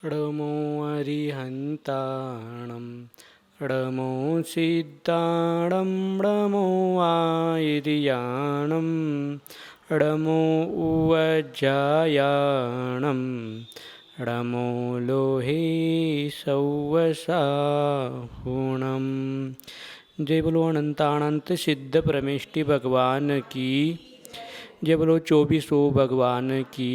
णमो अरिहन्ताणं णमो सिद्धाणं णमो आयर्याणं णमो उवज्जायाणं णमो लोहे सौवसाहुणं। जय बोलो अनंत अनंत सिद्ध परमेष्टि भगवान की। जय बोलो 24 भगवान की।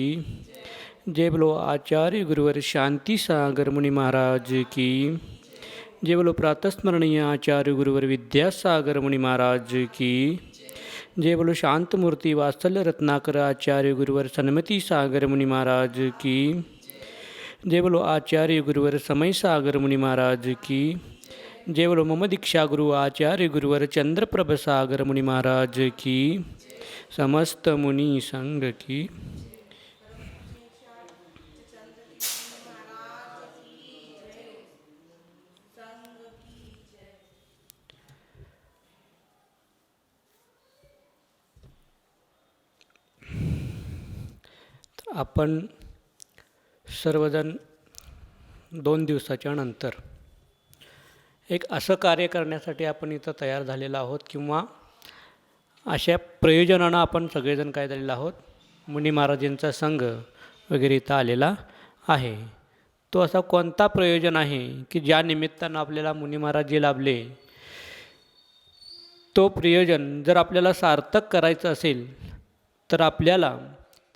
जय बोलो आचार्य गुरुवर शांति सागर मुनि महाराज की। जय बोलो प्रातस्मरणीय आचार्य गुरुवर विद्यासागर मुनि महाराज की। जय बोलो शांत मूर्ति वात्सल्य रत्नाकर आचार्य गुरुवर सन्मति सागर मुनि महाराज की। जय बोलो आचार्य गुरुवर समय सागर मुनि महाराज की। जय बोलो मम दीक्षा गुरु आचार्य गुरुवर चंद्रप्रभ सागर मुनि महाराज की। समस्त मुनि संघ की। आपण सर्वजण 2 दिवसाच्या नंतर एक असं कार्य करण्यासाठी आपण इथं तयार झालेलो आहोत, किंवा अशा प्रयोजनानं आपण सगळेजण काय झालेलो आहोत, मुनी महाराजांचा संघ वगैरे इथं आलेला आहे। तो असा कोणता प्रयोजन आहे की ज्या निमित्तानं आपल्याला मुनी महाराज जे लाभले, तो प्रयोजन जर आपल्याला सार्थक करायचं असेल तर आपल्याला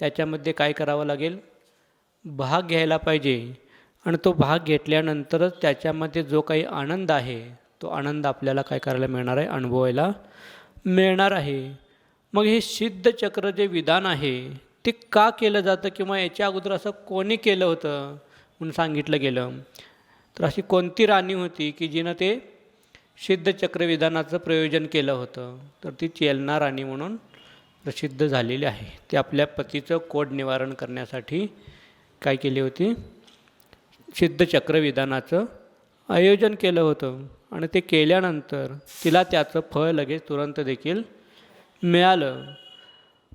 त्याच्यामध्ये काय करावं लागेल, भाग घ्यायला पाहिजे। आणि तो भाग घेतल्यानंतरच त्याच्यामध्ये जो काही आनंद आहे तो आनंद आपल्याला काय करायला मिळणार आहे, अनुभवायला मिळणार आहे। मग हे सिद्ध चक्र जे विधान आहे ते का केलं जातं, किंवा याच्या अगोदर असं कोणी केलं होतं म्हणून सांगितलं गेलं, तर अशी कोणती राणी होती की जिनं ते सिद्ध चक्र विधानाचं प्रयोजन केलं होतं, तर ती चेलना राणी म्हणून प्रसिद्ध झालेली आहे। ते आपल्या पतीचं कोड निवारण करण्यासाठी काय केली होती, सिद्ध चक्र विधानाचं आयोजन केलं होतं। आणि ते केल्यानंतर तिला त्याचं फळ लगेच तुरंत देखील मिळालं।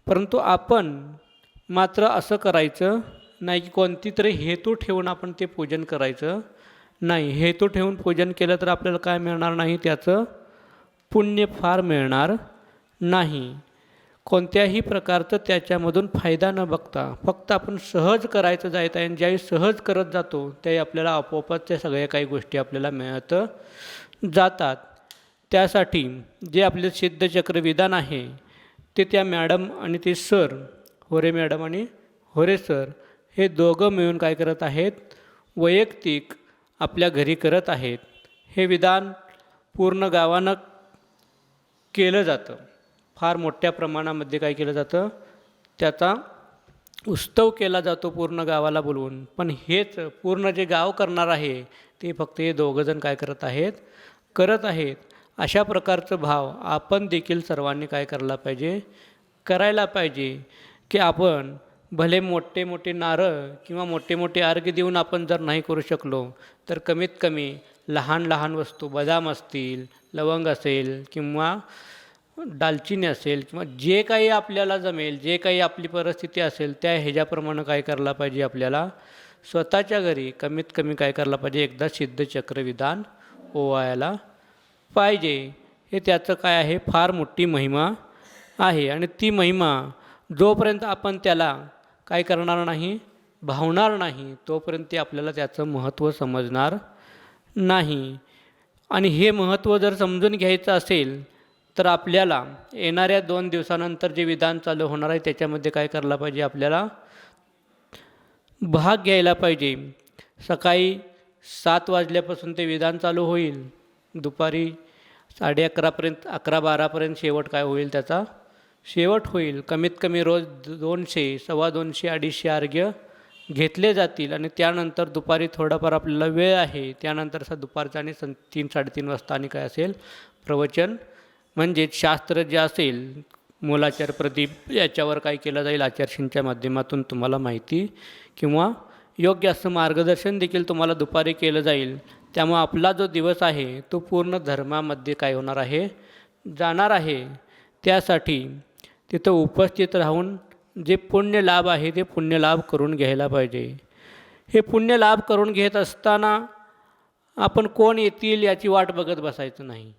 परंतु आपण मात्र असं करायचं नाही की कोणती तरी हेतू ठेवून आपण ते पूजन करायचं नाही। हेतू ठेवून पूजन केलं तर आपल्याला काय मिळणार नाही, त्याचं पुण्य फार मिळणार नाही। कोणत्याही प्रकारचं त्याच्यामधून फायदा न बघता फक्त आपण सहज करायचं जायचं आहे, आणि ज्यावेळी सहज करत जातो त्यावेळी आपल्याला आपोआपच त्या सगळ्या काही गोष्टी आपल्याला मिळत जातात। त्यासाठी जे आपले सिद्ध चक्र विधान आहे ते त्या मॅडम आणि ते सर, होरे मॅडम आणि होरे सर हे दोघं मिळून काय करत आहेत, वैयक्तिक आपल्या घरी करत आहेत। हे विधान पूर्ण गावानं केलं जातं, फार मोठ्या प्रमाणामध्ये काय केलं जातं, त्याचा उत्सव केला जातो पूर्ण गावाला बोलवून। पण हेच पूर्ण जे गाव करणार आहे ते फक्त हे दोघंजण काय करत आहेत। अशा प्रकारचं भाव आपण देखील सर्वांनी काय करायला पाहिजे की आपण भले मोठे मोठे नारळ किंवा मोठे मोठे अर्घ्य देऊन आपण जर नाही करू शकलो तर कमीत कमी लहान लहान वस्तू, बदाम असतील, लवंग असेल किंवा दालचिनी असेल, किंवा जे काही आपल्याला जमेल, जे काही आपली परिस्थिती असेल त्या ह्याच्याप्रमाणे काय करायला पाहिजे, आपल्याला स्वतःच्या घरी कमीत कमी काय करायला पाहिजे, एकदा सिद्ध चक्र विधान ओवाळायला पाहिजे। हे त्याचं काय आहे, फार मोठी महिमा आहे। आणि ती महिमा जोपर्यंत आपण त्याला काय करणार नाही, भावणार नाही, तोपर्यंत ते आपल्याला त्याचं महत्त्व समजणार नाही। आणि हे महत्त्व जर समजून घ्यायचं असेल तर आपल्याला येणाऱ्या 2 दिवसानंतर जे विधान चालू होणार आहे त्याच्यामध्ये काय करायला पाहिजे, आपल्याला भाग घ्यायला पाहिजे। सकाळी 7 वाजल्यापासून ते विधान चालू होईल, दुपारी 11:30पर्यंत 11-12पर्यंत शेवट काय होईल, त्याचा शेवट होईल। कमीत कमी रोज 200, 250, 250 अर्घ्य घेतले जातील। आणि त्यानंतर दुपारी थोडाफार आपल्याला वेळ आहे, त्यानंतर दुपारचा आणि 3-3:30 वाजता आणि काय असेल, प्रवचन म्हणजेच शास्त्र जे असेल, मूलाचार प्रदीप याच्यावर काय केलं जाईल, आचार्यशींच्या माध्यमातून तुम्हाला माहिती किंवा योग्य असं मार्गदर्शन देखील तुम्हाला दुपारी केलं जाईल। त्यामुळे आपला जो दिवस आहे तो पूर्ण धर्मामध्ये काय होणार आहे, जाणार आहे। त्यासाठी तिथं उपस्थित राहून जे पुण्य लाभ आहे ते पुण्य लाभ करून घ्यायला पाहिजे। हे पुण्य लाभ करून घेत असताना आपण कोण येतील याची वाट बघत बसायचं नाही.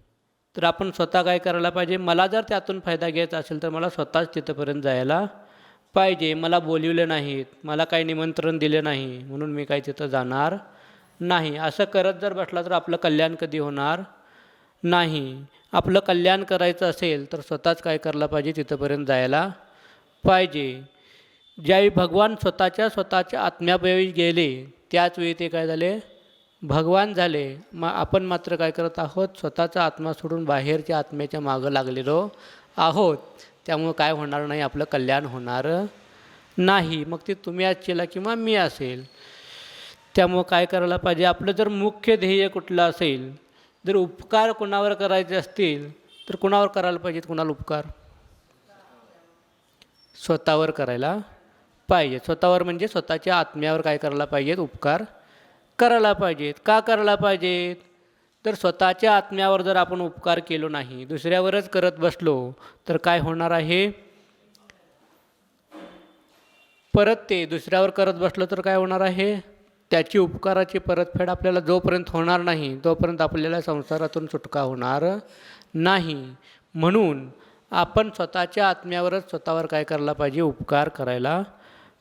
तर आपण स्वतः काय करायला पाहिजे, मला जर त्यातून फायदा घ्यायचा असेल तर मला स्वतःच तिथंपर्यंत जायला पाहिजे. मला बोलवले नाहीत, मला काही निमंत्रण दिले नाही म्हणून मी काही तिथं जाणार नाही. असं करत जर बसला तर आपलं कल्याण कधी होणार नाही. आपलं कल्याण करायचं असेल तर स्वतःच काय करायला पाहिजे, तिथंपर्यंत जायला पाहिजे. ज्यावेळी भगवान स्वतःच्या आत्म्यापायी गेले त्याचवेळी ते काय झाले, भगवान झाले. आपण मात्र काय करत आहोत, स्वतःचा आत्मा सोडून बाहेरच्या आत्म्याच्या मागं लागलेलो आहोत. त्यामुळं काय होणार नाही, आपलं कल्याण होणार नाही. मग ते तुम्ही असशील किंवा मी असेल. त्यामुळं काय करायला पाहिजे, आपलं जर मुख्य ध्येय कुठलं असेल, जर उपकार कुणावर करायचे असतील तर कुणावर करायला पाहिजेत, कुणाला उपकार? स्वतःवर करायला पाहिजे. स्वतःवर म्हणजे स्वतःच्या आत्म्यावर काय करायला पाहिजेत, उपकार करायला पाहिजेत. का करायला पाहिजेत, तर स्वतःच्या आत्म्यावर जर आपण उपकार केलो नाही, दुसऱ्यावरच करत बसलो तर काय होणार आहे, परत ते दुसऱ्यावर करत बसलो तर काय होणार आहे, त्याची उपकाराची परतफेड आपल्याला जोपर्यंत होणार नाही तोपर्यंत आपल्याला संसारातून सुटका होणार नाही. म्हणून आपण स्वतःच्या आत्म्यावरच स्वतःवर काय करायला पाहिजे, उपकार करायला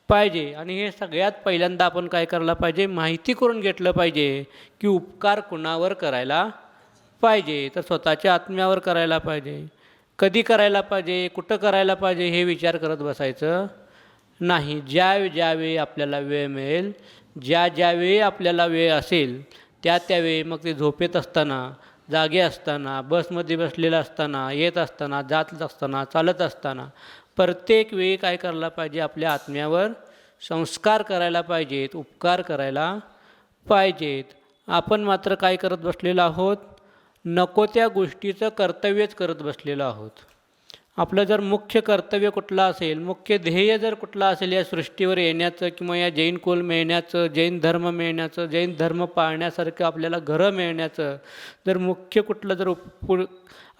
पाहिजे. आणि हे सगळ्यात पहिल्यांदा आपण काय करायला पाहिजे, माहिती करून घेतलं पाहिजे की उपकार कुणावर करायला पाहिजे. तर स्वतःच्या आत्म्यावर करायला पाहिजे. कधी करायला पाहिजे, कुठं करायला पाहिजे हे विचार करत बसायचं नाही. ज्यावेळी आपल्याला वेळ मिळेल, ज्यावेळी आपल्याला वेळ असेल त्यावेळी, मग ते झोपेत असताना, जागे असताना, बसमध्ये बसलेलं असताना, येत असताना, जात असताना, चालत असताना, प्रत्येक वेळी काय करायला पाहिजे, आपल्या आत्म्यावर संस्कार करायला पाहिजेत, उपकार करायला पाहिजेत. आपण मात्र काय करत बसलेलो आहोत, नको त्या गोष्टीचं कर्तव्यच करत बसलेलो आहोत. आपलं जर मुख्य कर्तव्य कुठलं असेल, मुख्य ध्येय जर कुठलं असेल या सृष्टीवर येण्याचं किंवा या जैन कुल मिळण्याचं, जैन धर्म मिळण्याचं, जैन धर्म पाळण्यासारखं आपल्याला घरं मिळण्याचं जर मुख्य कुठलं जर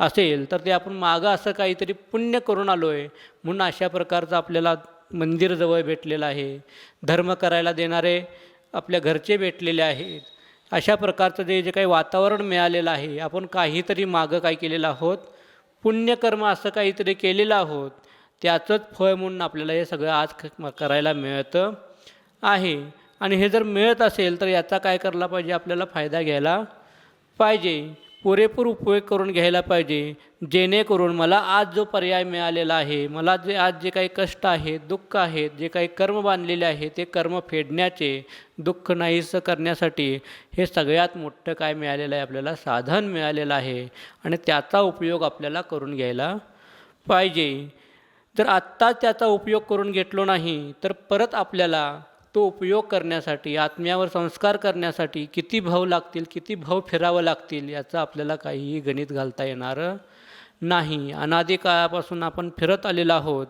असेल तर ते आपण मागं असं काहीतरी पुण्य करून आलो आहे म्हणून अशा प्रकारचं आपल्याला मंदिर जवळ भेटलेलं आहे, धर्म करायला देणारे आपल्या घरचे भेटलेले आहेत. अशा प्रकारचं जे काही वातावरण मिळालेलं आहे, आपण काहीतरी मागं काय केलेलं आहोत, पुण्यकर्म असं काहीतरी केलेलं आहोत, त्याचंच फळ म्हणून आपल्याला हे सगळं आज करायला मिळतं आहे. आणि हे जर मिळत असेल तर याचा काय करायला पाहिजे, आपल्याला फायदा घ्यायला पाहिजे, पुरेपूर उपयोग करून घ्यायला पाहिजे. जेणेकरून मला आज जो पर्याय मिळालेला आहे, मला आज जे काही कष्ट आहेत, दुःख आहेत, जे काही कर्म बांधलेले आहे ते कर्म फेडण्याचे, दुःख नाहीसं करण्यासाठी हे सगळ्यात मोठं काय मिळालेलं आहे, आपल्याला साधन मिळालेलं आहे. आणि त्याचा उपयोग आपल्याला करून घ्यायला पाहिजे. जर आत्ताच त्याचा उपयोग करून घेतलो नाही तर परत आपल्याला तो उपयोग करण्यासाठी, आत्म्यावर संस्कार करण्यासाठी किती भाव लागतील, किती भाव फिरावं लागतील याचं आपल्याला काहीही गणित घालता येणार नाही. अनादी काळापासून आपण फिरत आलेलो आहोत,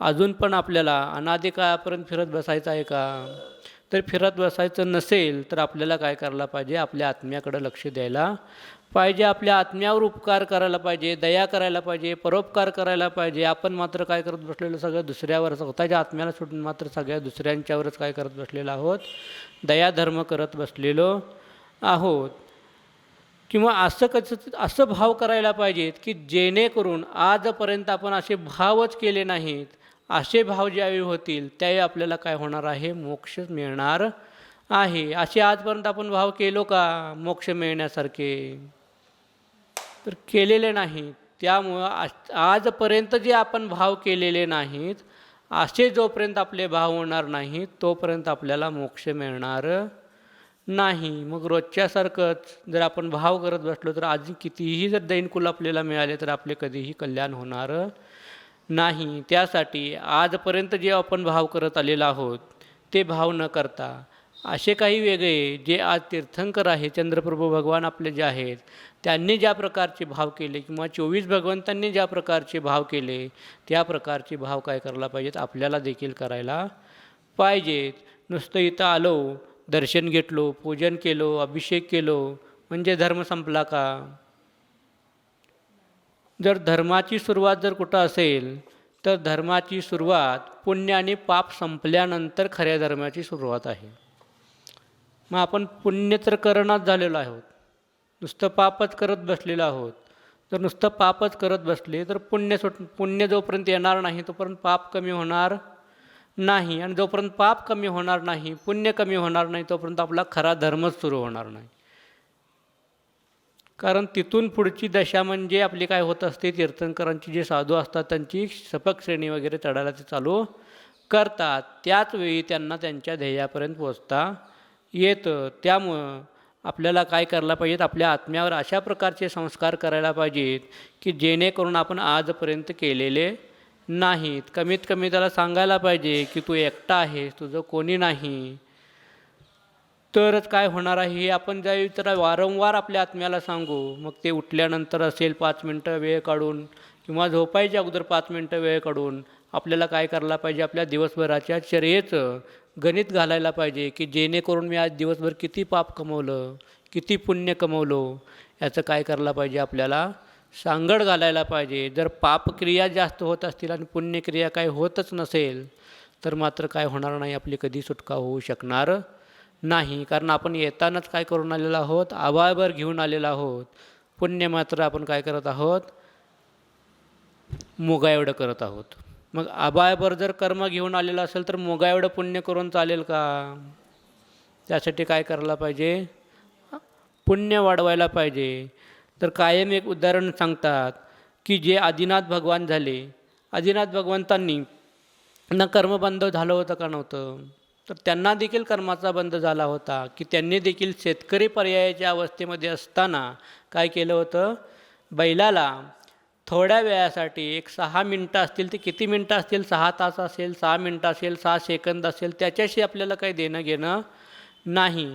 अजून पण आपल्याला अनादी काळापर्यंत फिरत बसायचं आहे का? तर फिरत बसायचं नसेल तर आपल्याला काय करायला पाहिजे, आपल्या आत्म्याकडे लक्ष द्यायला पाहिजे, आपल्या आत्म्यावर उपकार करायला पाहिजे, दया करायला पाहिजे, परोपकार करायला पाहिजे. आपण मात्र काय करत बसलेलो, सगळं दुसऱ्यावर, स्वतःच्या आत्म्याला सोडून मात्र सगळ्या दुसऱ्यांच्यावरच काय करत बसलेलो आहोत, दयाधर्म करत बसलेलो आहोत. किंवा असं भाव करायला पाहिजेत की जेणेकरून आजपर्यंत आपण असे भावच केले नाहीत, असे भाव ज्यावेळी होतील त्यावेळी आपल्याला काय होणार आहे, मोक्ष मिळणार आहे. असे आजपर्यंत आपण भाव केलो का मोक्ष मिळण्यासारखे? तर केलेले नाहीत. त्यामुळं आजपर्यंत जे आपण भाव केलेले नाहीत असे जोपर्यंत आपले भाव होणार नाहीत तोपर्यंत आपल्याला मोक्ष मिळणार नाही. मग रोजच्यासारखंच जर आपण भाव करत बसलो तर आज कितीही जर दैनकुल आपल्याला मिळाले तर आपले कधीही कल्याण होणार नाही. त्यासाठी आजपर्यंत जे आपण भाव करत आलेलो आहोत ते भाव न करता असे काही वेगळे जे आज तीर्थंकर आहे, चंद्रप्रभू भगवान आपले जे आहेत, त्यांनी ज्या प्रकारचे भाव केले किंवा 24 भगवंतांनी ज्या प्रकारचे भाव केले त्या प्रकारचे भाव काय करायला पाहिजेत, आपल्याला देखील करायला पाहिजेत. नुसतं इथं आलो, दर्शन घेतलो, पूजन केलो, अभिषेक केलो म्हणजे धर्म संपला का? जर धर्माची सुरुवात जर कुठं असेल तर धर्माची सुरुवात पुण्य आणि पाप संपल्यानंतर खऱ्या धर्माची सुरुवात आहे. मग आपण पुण्य तर करणाच झालेलो आहोत, नुसतं पापच करत बसलेलो आहोत. जर नुसतं पापच करत बसले तर पुण्य जोपर्यंत येणार नाही तोपर्यंत पाप कमी होणार नाही, आणि जोपर्यंत पाप कमी होणार नाही, पुण्य कमी होणार नाही, तोपर्यंत आपला खरा धर्मच सुरू होणार नाही. कारण तिथून पुढची दशा म्हणजे आपली काय होत असते, तीर्थंकरांची जे साधू असतात त्यांची सपक श्रेणी वगैरे चढायला ते चालू करतात. त्याच वेळी त्यांना त्यांच्या ध्येयापर्यंत पोचता येतं. त्यामुळं आपल्याला काय करायला पाहिजेत, आपल्या आत्म्यावर अशा प्रकारचे संस्कार करायला पाहिजेत की जेणेकरून आपण आजपर्यंत केलेले नाहीत. कमीत कमी त्याला सांगायला पाहिजे की तू एकटा आहेस, तुझं कोणी नाही. तरच काय होणार आहे हे आपण ज्यावेळी तर वारंवार आपल्या आत्म्याला सांगू, मग ते उठल्यानंतर असेल 5 मिनटं वेळ काढून किंवा झोपायच्या अगोदर 5 मिनटं वेळ काढून आपल्याला काय करायला पाहिजे, आपल्या दिवसभराच्या चर्येचं गणित घालायला पाहिजे की जेणेकरून मी आज दिवसभर किती पाप कमवलं, किती पुण्य कमवलो, याचं काय करायला पाहिजे, आपल्याला सांगड घालायला पाहिजे. जर पापक्रिया जास्त होत असतील आणि पुण्यक्रिया काय होतच नसेल तर मात्र काय होणार नाही, आपली कधी सुटका होऊ शकणार नाही. कारण आपण येतानाच काय करून आलेलो आहोत, आभाळभर घेऊन आलेलो आहोत. पुण्य मात्र आपण काय करत आहोत, मुगा एवढं करत आहोत. मग आभाळभर जर कर्म घेऊन आलेलं असेल तर मुगा एवढं पुण्य करून चालेल का? त्यासाठी काय करायला पाहिजे, पुण्य वाढवायला पाहिजे. तर कायम एक उदाहरण सांगतात की जे आदिनाथ भगवान झाले, आदिनाथ भगवंतांनी ना कर्मबंध झालं होतं का नव्हतं, तर त्यांना देखील कर्माचा बंध झाला होता की त्यांनी देखील शेतकरी पर्यायाच्या अवस्थेमध्ये असताना काय केलं होतं, बैलाला थोड्या वेळासाठी 6 मिनटं असतील, ते किती मिनटं असतील, 6 तास असेल, 6 मिनटं असेल, 6 सेकंद असेल, त्याच्याशी आपल्याला काही देणं घेणं नाही.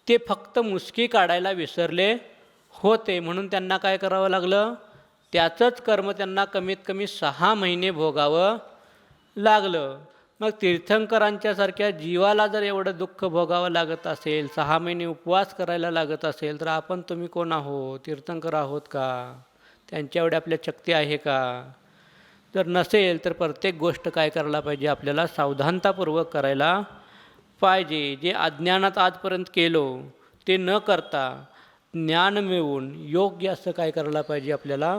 ते फक्त मुसकी काढायला विसरले होते, म्हणून त्यांना काय करावं लागलं, त्याचंच कर्म त्यांना कमीत कमी 6 महिने भोगावं लागलं. मग तीर्थंकरांच्यासारख्या जीवाला जर एवढं दुःख भोगावं लागत असेल, 6 महिने उपवास करायला लागत असेल, तर आपण तुम्ही कोण आहोत, तीर्थंकर आहोत का? त्यांच्या एवढी आपल्या शक्ती आहे का? जर नसेल तर प्रत्येक गोष्ट काय करायला पाहिजे, आपल्याला सावधानतापूर्वक करायला पाहिजे. जे अज्ञानात आजपर्यंत केलो ते न करता ज्ञान मिळवून योग्य असं काय करायला पाहिजे, आपल्याला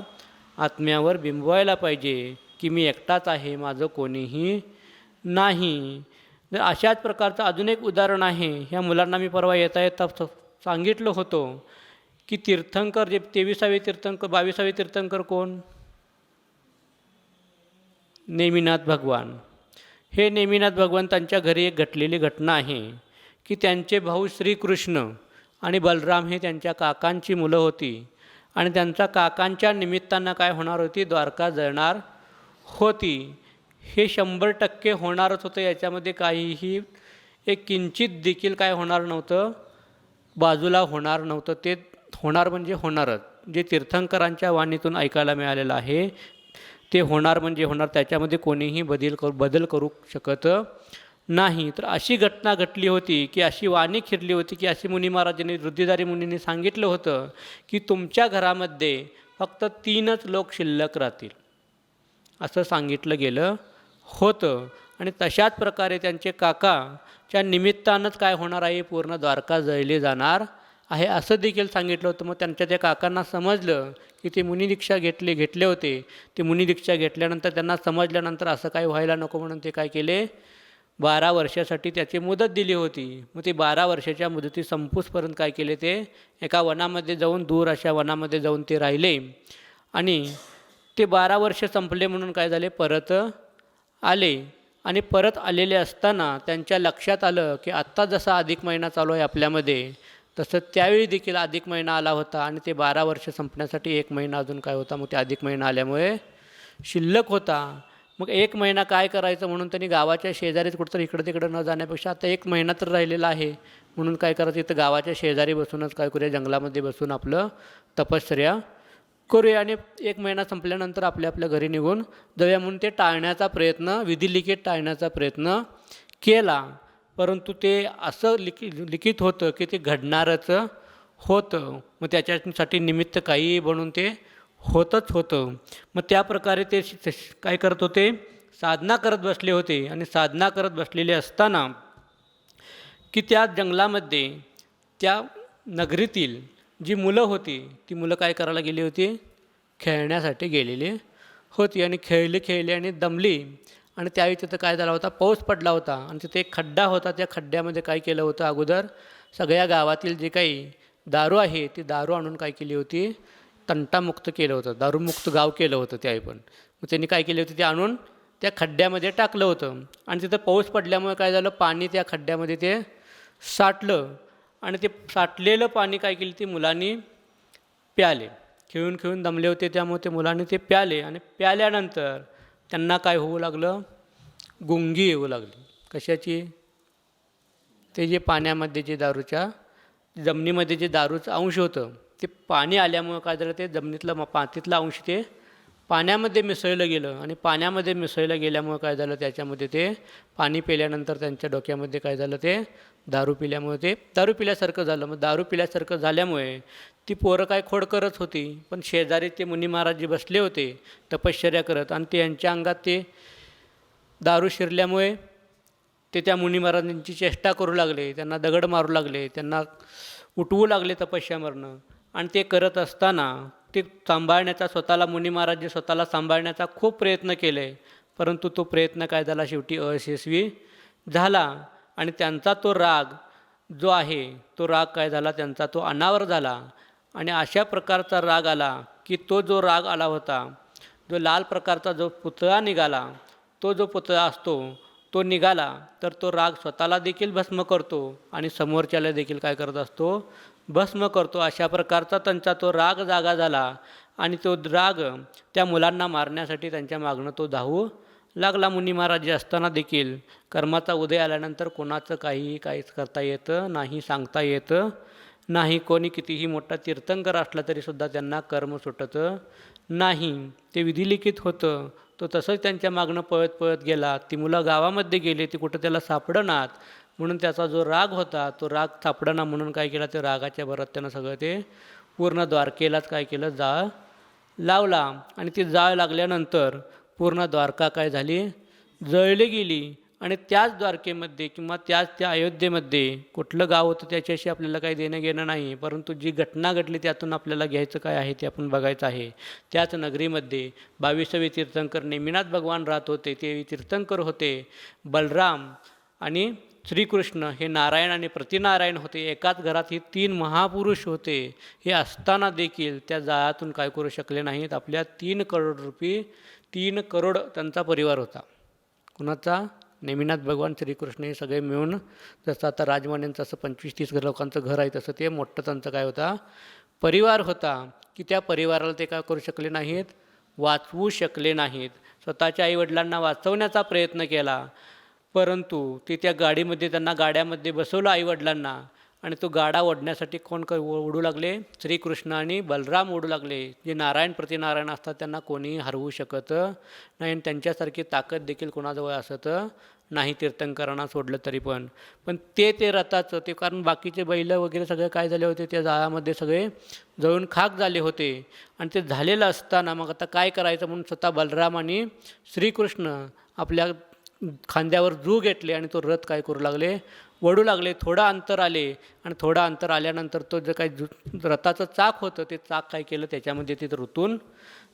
आत्म्यावर बिंबवायला पाहिजे की मी एकटाच आहे, माझं कोणीही नाही. तर अशाच प्रकारचं अजून एक उदाहरण आहे. ह्या मुलांना मी परवा येता येता सांगितलं होतं की तीर्थंकर जे 23वे तीर्थंकर 22वे तीर्थंकर कोण, नेमिनाथ भगवान. हे नेमिनाथ भगवंतांच्या घरी एक घटलेली घटना आहे की त्यांचे भाऊ श्रीकृष्ण आणि बलराम हे त्यांच्या काकांची मुलं होती, आणि त्यांच्या काकांच्या निमित्तानं काय होणार होती, द्वारका जळणार होती. हे 100% होणारच होतं, याच्यामध्ये काहीही एक किंचित देखील काय होणार नव्हतं, बाजूला होणार नव्हतं. ते होणार म्हणजे होणारच. जे तीर्थंकरांच्या वाणीतून ऐकायला मिळालेलं आहे ते होणार म्हणजे होणार, त्याच्यामध्ये कोणीही बदल करू शकत नाही. तर अशी घटना घडली होती की अशी वाणी खिरली होती की अशी मुनी महाराजांनी, वृद्धिधारी मुनींनी सांगितलं होतं की तुमच्या घरामध्ये फक्त 3च लोक शिल्लक राहतील, असं सांगितलं गेलं होतं. आणि तशाच प्रकारे त्यांचे काकाच्या निमित्तानंच काय होणार आहे, पूर्ण द्वारका जळली जाणार आहे असं देखील सांगितलं होतं. मग त्यांच्या त्या काकांना समजलं की ते मुनिदीक्षा घेतले होते. ते मुनिदीक्षा घेतल्यानंतर त्यांना समजल्यानंतर असं काय व्हायला नको म्हणून ते काय केले, 12 वर्षासाठी त्याची मुदत दिली होती. मग ते 12 वर्षाच्या मुदती संपूसपर्यंत काय केले, ते एका वनामध्ये जाऊन, दूर अशा वनामध्ये जाऊन ते राहिले. आणि ते 12 वर्ष संपले म्हणून काय झाले, परत आले. आणि परत आलेले असताना त्यांच्या लक्षात आलं की आत्ता जसा अधिक महिना चालू आहे आपल्यामध्ये, तसं त्यावेळी देखील अधिक महिना आला होता. आणि ते 12 वर्ष संपण्यासाठी 1 महिना अजून काय होता, मग ते अधिक महिना आल्यामुळे शिल्लक होता. मग 1 महिना काय करायचं म्हणून त्यांनी गावाच्या शेजारीच कुठंतरी इकडं तिकडं न जाण्यापेक्षा आता 1 महिना तर राहिलेला आहे म्हणून काय करायचं, इथं गावाच्या शेजारी बसूनच काय करूया, जंगलामध्ये बसून आपलं तपश्चर्या करूया. आणि 1 महिना संपल्यानंतर आपल्या घरी निघून जाऊया म्हणून ते टाळण्याचा प्रयत्न, विधिलिखित टाळण्याचा प्रयत्न केला. परंतु ते असं लिखित होतं की ते घडणारच होतं. मग त्याच्यासाठी निमित्त काहीही बनून ते होतच होतं. मग त्या प्रकारे ते काय करत होते, साधना करत बसले होते. आणि साधना करत बसलेले असताना की त्या जंगलामध्ये त्या नगरीतील जी मुलं होती ती मुलं काय करायला गेली होती, खेळण्यासाठी गेलेली होती आणि खेळली आणि दमली. आणि त्यावेळी तिथं काय झाला होता, पाऊस पडला होता आणि तिथे एक खड्डा होता. त्या खड्ड्यामध्ये काय केलं होतं, अगोदर सगळ्या गावातील जे काही दारू आहे ती दारू आणून काय केली होती, तंटामुक्त केलं होतं, दारूमुक्त गाव केलं होतं त्यावेळी. पण मग त्यांनी काय केले होते, ते आणून त्या खड्ड्यामध्ये टाकलं होतं आणि तिथं पाऊस पडल्यामुळे काय झालं, पाणी त्या खड्ड्यामध्ये ते साठलं आणि ते साठलेलं पाणी काय केलं, ती मुलांनी प्याले. खेळून खेळून दमले होते त्यामुळे ते मुलांनी ते प्याले आणि प्याल्यानंतर त्यांना काय होऊ लागलं, गुंगी येऊ लागली. कशाची, ते जे पाण्यामध्ये जे दारूच्या जमिनीमध्ये जे दारूचं अंश होतं ते पाणी आल्यामुळं काय झालं, ते जमिनीतलं मातीतलं अंश ते पाण्यामध्ये मिसळलं गेलं आणि पाण्यामध्ये मिसळलं गेल्यामुळं काय झालं, त्याच्यामध्ये ते पाणी पिल्यानंतर त्यांच्या डोक्यामध्ये काय झालं, ते दारू पिल्यामुळे ते दारू पिल्यासारखं झालं. मग दारू पिल्यासारखं झाल्यामुळे ती पोरं काय खोड करत होती, पण शेजारी ते मुनी महाराज जे बसले होते तपश्चर्या करत आणि ते यांच्या अंगात ते दारू शिरल्यामुळे ते त्या मुनी महाराजांची चेष्टा करू लागले, त्यांना दगड मारू लागले, त्यांना उठवू लागले तपश्चर्यावरनं. आणि ते करत असताना ते सांभाळण्याचा, स्वतःला मुनी महाराज जे स्वतःला सांभाळण्याचा खूप प्रयत्न केले, परंतु तो प्रयत्न काय झाला, शेवटी अयशस्वी झाला. आणि त्यांचा तो राग जो आहे तो राग काय झाला, त्यांचा तो अनावर झाला. आणि अशा प्रकारचा राग आला की तो जो राग आला होता, जो लाल प्रकारचा जो पुतळा निघाला, तो जो पुतळा असतो तो निघाला तर तो राग स्वतःला देखील भस्म करतो आणि समोरच्याला देखील काय करत असतो, भस्म करतो. अशा प्रकारचा त्यांचा तो राग जागा झाला आणि तो राग त्या मुलांना मारण्यासाठी त्यांच्या मागणं तो धावू लागला. मुनी महाराज जे असताना देखील कर्माचा उदय आल्यानंतर कोणाचं काहीच करता येतं नाही, सांगता येतं नाही. कोणी कितीही मोठा तीर्थंकर असला तरीसुद्धा त्यांना कर्म सुटतं नाही. ते विधिलिखित होतं. तो तसंच त्यांच्या मागणं पळत पळत गेला. ती मुलं गावामध्ये गेले, ती कुठं त्याला सापडनात. म्हणून त्याचा जो राग होता तो राग सापडना म्हणून काय केला, ते रागाच्या भरात त्यानं सगळं ते पूर्ण द्वारकेलाच काय केलं, जाळ लावला. आणि ती जाळ लागल्यानंतर पूर्ण द्वारका काय झाली, जळली गेली. आणि त्याच द्वारकेमध्ये किंवा त्या अयोध्येमध्ये कुठलं गाव होतं त्याच्याशी आपल्याला काही देणं घेणं नाही, परंतु जी घटना घडली त्यातून आपल्याला घ्यायचं काय आहे ते आपण बघायचं आहे. त्याच नगरीमध्ये 22वे तीर्थंकर नेमिनाथ भगवान राहत होते. ते तीर्थंकर होते बलराम आणि श्रीकृष्ण, हे नारायण आणि प्रतिनारायण होते. एकाच घरात हे 3 महापुरुष होते. हे असताना देखील त्या जाळातून काय करू शकले नाहीत. आपल्या 3 करोड रुपये, 3 करोड त्यांचा परिवार होता. कुणाचा, नेमिनाथ भगवान श्रीकृष्ण हे सगळे मिळून, जसं आता राजमान्यांचं असं 25-30 लोकांचं घर आहे तसं ते मोठं त्यांचं काय होता, परिवार होता. की त्या परिवाराला ते काय करू शकले नाहीत, वाचवू शकले नाहीत. स्वतःच्या आईवडिलांना वाचवण्याचा प्रयत्न केला, परंतु ते त्या गाडीमध्ये, त्यांना गाड्यामध्ये बसवलं आईवडिलांना. आणि तो गाडा ओढण्यासाठी कोण ओढू लागले, श्रीकृष्ण आणि बलराम ओढू लागले. जे नारायण प्रतिनारायण असतात त्यांना कोणीही हरवू शकत नाही आणि त्यांच्यासारखी ताकद देखील कोणाजवळ असत नाही, तीर्थंकरांना सोडलं तरी पण. पण ते रथाचं ते, कारण बाकीचे बैल वगैरे सगळे काय झाले होते, त्या जाळामध्ये सगळे जळून खाक झाले होते. आणि ते झालेलं असताना मग आता काय करायचं म्हणून स्वतः बलराम आणि श्रीकृष्ण आपल्या खांद्यावर जू घेतले आणि तो रथ काय करू लागले, वळू लागले. थोडं अंतर आले आणि थोडं अंतर आल्यानंतर तो जे काही रथाचं चाक होतं ते चाक काय केलं, त्याच्यामध्ये ते रुतून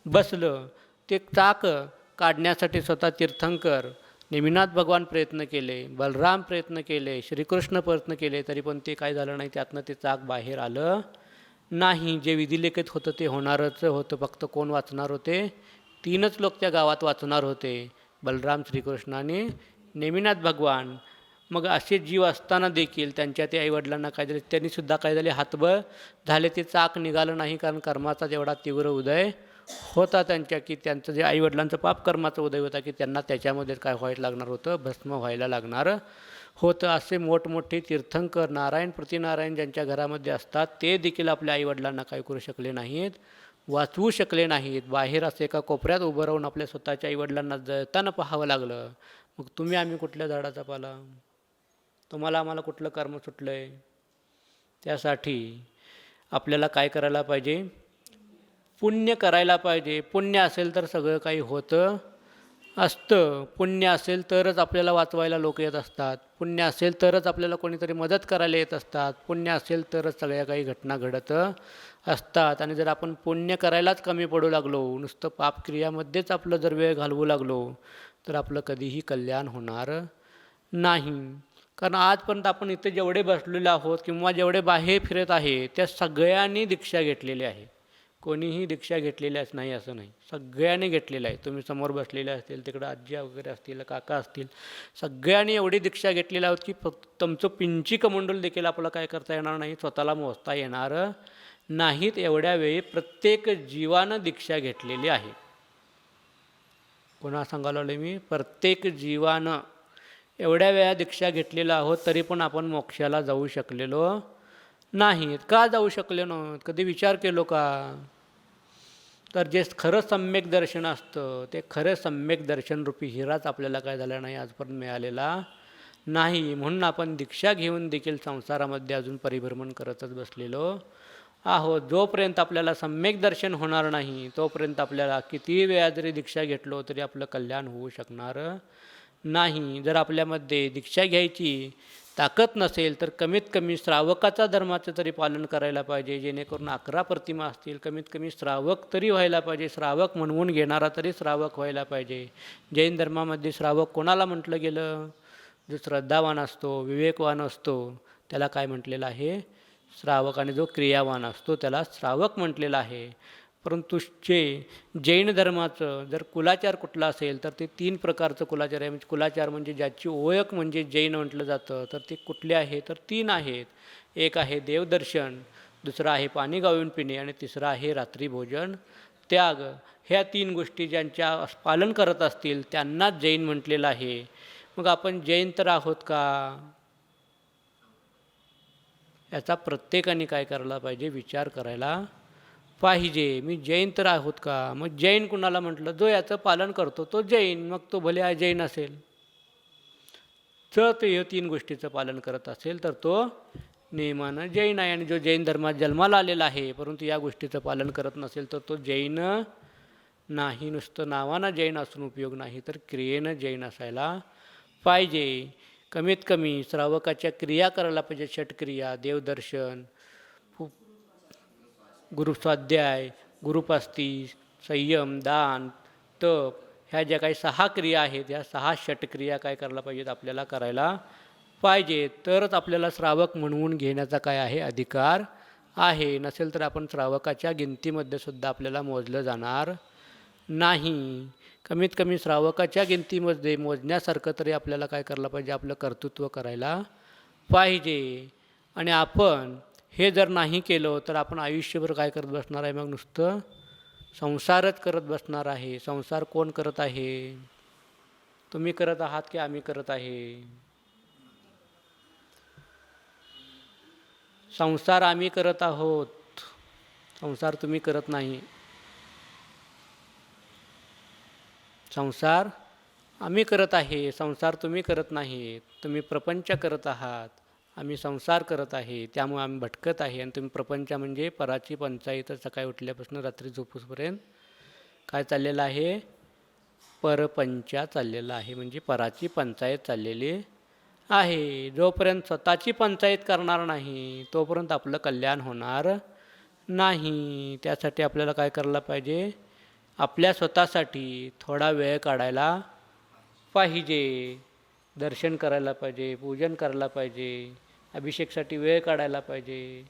बसलं. ते चाक काढण्यासाठी स्वतः तीर्थंकर नेमिनाथ भगवान प्रयत्न केले, बलराम प्रयत्न केले, श्रीकृष्ण प्रयत्न केले, तरी पण ते काय झालं नाही, त्यातनं ते चाक बाहेर आलं नाही. जे विधिलिखित होतं ते होणारच होतं. फक्त कोण वाचणार होते, 3च लोक त्या गावात वाचणार होते, बलराम, श्रीकृष्ण आणि नेमिनाथ भगवान. मग असे जीव असताना देखील त्यांच्या ते आईवडिलांना काय झाले, त्यांनीसुद्धा काय झाले, हातबळ झाले. ते चाक निघालं नाही, कारण कर्माचा जेवढा तीव्र उदय होता त्यांच्या, की त्यांचं जे आईवडिलांचं पाप कर्माचा उदय होता, की त्यांना त्याच्यामध्ये काय व्हायला लागणार होतं, भस्म व्हायला लागणार होतं. असे मोठमोठे तीर्थंकर, नारायण प्रतिनारायण ज्यांच्या घरामध्ये असतात ते देखील आपल्या आईवडिलांना काय करू शकले नाहीत, वाचवू शकले नाहीत. बाहेर असे एका कोपऱ्यात उभं राहून आपल्या स्वतःच्या आईवडिलांना जळताना पाहावं लागलं. मग तुम्ही आम्ही कुठल्या झाडाचा पाला, तुम्हाला आम्हाला कुठलं कर्म सुटलं आहे. त्यासाठी आपल्याला काय करायला पाहिजे, पुण्य करायला पाहिजे. पुण्य असेल तर सगळं काही होतं असतं. पुण्य असेल तरच आपल्याला वाचवायला लोक येत असतात. पुण्य असेल तरच आपल्याला कोणीतरी मदत करायला येत असतात. पुण्य असेल तरच सगळ्या काही घटना घडत असतात. आणि जर आपण पुण्य करायलाच कमी पडू लागलो, नुसतं पापक्रियामध्येच आपलं जर वेळ घालवू लागलो, तर आपलं कधीही कल्याण होणार नाही. कारण आजपर्यंत आपण इथे जेवढे बसलेले आहोत किंवा जेवढे बाहेर फिरत आहे, त्या सगळ्यांनी दीक्षा घेतलेली आहे. कोणीही दीक्षा घेतलेल्याच नाही असं नाही, सगळ्यांनी घेतलेलं आहे. तुम्ही समोर बसलेले असतील, तिकडं आजी वगैरे असतील, काका असतील, सगळ्यांनी एवढी दीक्षा घेतलेली आहोत की फक्त तुमचं पिंची कमंडल देखील आपल्याला काय करता येणार नाही, स्वतःला मोजता येणार नाहीत. एवढ्या वेळी प्रत्येक जीवानं दीक्षा घेतलेली आहे. पुन्हा सांगायला लागलो मी, प्रत्येक जीवानं एवढ्या वेळा दीक्षा घेतलेला आहोत, तरी पण आपण मोक्षाला जाऊ शकलेलो नाहीत. का जाऊ शकले नाहीत? कधी विचार केलो का? तर जे खरं सम्यक दर्शन असतं, ते खरं सम्यक दर्शन रूपी हिराच आपल्याला काय झाला नाही, आजपर्यंत मिळालेला नाही. म्हणून आपण दीक्षा घेऊन देखील संसारामध्ये अजून परिभ्रमण करतच बसलेलो आहोत. जोपर्यंत आपल्याला सम्यक दर्शन होणार नाही, तोपर्यंत आपल्याला कितीही वेळा जरी दीक्षा घेतलो तरी आपलं कल्याण होऊ शकणार नाही. जर आपल्यामध्ये दीक्षा घ्यायची ताकद नसेल, तर कमीत कमी श्रावकाचा धर्माचं तरी पालन करायला पाहिजे. जेणेकरून 11 प्रतिमा असतील, कमीत कमी श्रावक तरी व्हायला पाहिजे. श्रावक म्हणवून घेणारा तरी श्रावक व्हायला पाहिजे. जैन धर्मामध्ये श्रावक कोणाला म्हटलं गेलं? जो श्रद्धावान असतो, विवेकवान असतो, त्याला काय म्हटलेलं आहे? श्रावक. आणि जो क्रियावान असतो त्याला श्रावक म्हटलेलं आहे. परंतु जैन धर्माचं जर कुलाचार कुठला असेल, तर ते 3 प्रकारचं कुलाचार आहे. म्हणजे कुलाचार म्हणजे ज्याची ओळख म्हणजे जैन म्हटलं जातं, तर ते कुठले आहे? तर 3 आहेत. एक आहे देवदर्शन, दुसरं आहे पाणी गाळून पिणे, आणि तिसरं आहे रात्री भोजन त्याग. ह्या 3 गोष्टी ज्यांच्या पालन करत असतील त्यांनाच जैन म्हटलेलं आहे. मग आपण जैन तर आहोत का? याचा प्रत्येकाने काय करायला पाहिजे? विचार करायला पाहिजे. मी जैन तर आहोत का? मग जैन कुणाला म्हटलं? जो याचं पालन करतो तो जैन. मग तो भले जैन असेल, तर तो या 3 गोष्टीचं पालन करत असेल तर तो नियमानं जैन आहे. आणि जो जैन धर्मात जन्माला आलेला आहे परंतु या गोष्टीचं पालन करत नसेल तर तो जैन नाही. नुसतं नावानं जैन असून उपयोग नाही, तर क्रियेनं जैन असायला पाहिजे. कमीत कमी श्रावकाच्या क्रिया करायला पाहिजे. षटक्रिया, देवदर्शन, गुरुस्वाध्याय, गुरुपास्ती, संयम, दान, तप, ह्या ज्या काही 6 क्रिया आहेत, ह्या 6 षटक्रिया काय करायला पाहिजेत? आपल्याला करायला पाहिजे. तरच आपल्याला श्रावक म्हणवून घेण्याचा काय आहे? अधिकार आहे. नसेल तर आपण श्रावकाच्या गिनतीमध्ये सुद्धा आपल्याला मोजलं जाणार नाही. कमीत कमी श्रावकाच्या गिनतीमध्ये मोजण्यासारखं तरी आपल्याला काय करायला पाहिजे? आपलं कर्तृत्व करायला पाहिजे. आणि आपण हे जर नाही केलं तर आपण आयुष्यभर काय करत बसणार आहे? मग नुसतं संसारच करत बसणार आहे. संसार कोण करत आहे? तुम्ही करत आहात की आम्ही करत आहे? संसार आम्ही करत आहोत, संसार तुम्ही करत नाही. संसार आम्ही करत आहे, संसार तुम्ही करत नाही. तुम्ही प्रपंच करत आहात, आम्ही संसार करत आहे. त्यामुळे आम्ही भटकत आहे. आणि तुम्ही प्रपंच म्हणजे पराची पंचायत. सकाळी उठल्यापासून रात्री झोपूसपर्यंत काय चाललेलं आहे? परपंचा चाललेला आहे. म्हणजे पराची पंचायत चाललेली आहे. जोपर्यंत स्वतःची पंचायत करणार नाही तोपर्यंत आपलं कल्याण होणार नाही. त्यासाठी आपल्याला काय करायला पाहिजे? आपल्या स्वतःसाठी थोडा वेळ काढायला पाहिजे. दर्शन करायला पाहिजे, पूजन करायला पाहिजे, अभिषेकसाठी वेळ काढायला पाहिजे.